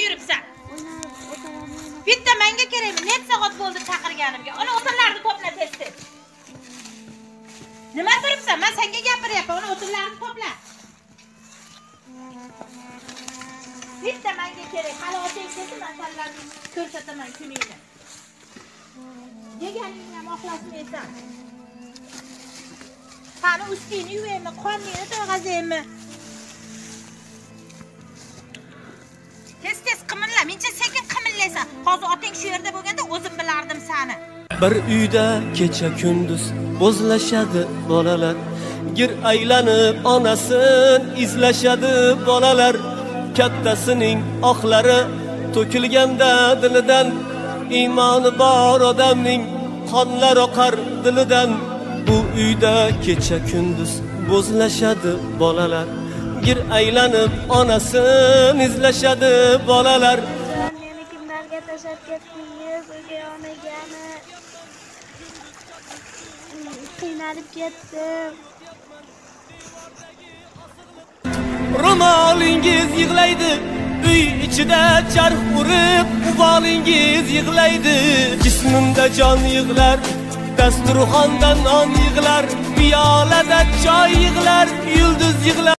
yuribsan? Bitta menga kerakmi? Net soat bo'ldi chaqirganimga. Ana o'tirlarni to'pla tez-tez. Nima turibsan? Men senga gapiryapman. Ana o'tirlarni to'pla. Bitta menga kerak. Hali otang kelsa men senlarni ko'rsataman kuningni. Yeganingni ham oxlasmaysan. Qani ustingni yuvaymi, qoningni to'g'azaymi? Tez-tez qimilla, mencha sekin qimillaysan. Hozir otang shu yerda bo'lganda o'zim bilardim seni. Bir uyda kecha kunduz bo'zlashadi bolalar. Gir aylanib onasin izlashadi bolalar. Kattasining oqlari to'kilganda dilidan, iymoni bor odamning qonlar oqar dilidan. Bu uyda kecha kunduz bo'zlashadi bolalar. Gir aylanib onasin izlashadi bolalar. Meni kimlarga tashlab ketdingiz? O'gay onagami? Qiynalib ketdim. Ro'molingiz yig'laydi, uy ichida charx urib, uvolingiz yig'laydi. Jismimda jon yig'lar, dasturxonda non yig'lar, piyolada choy yig'lar, yulduz yig'lar.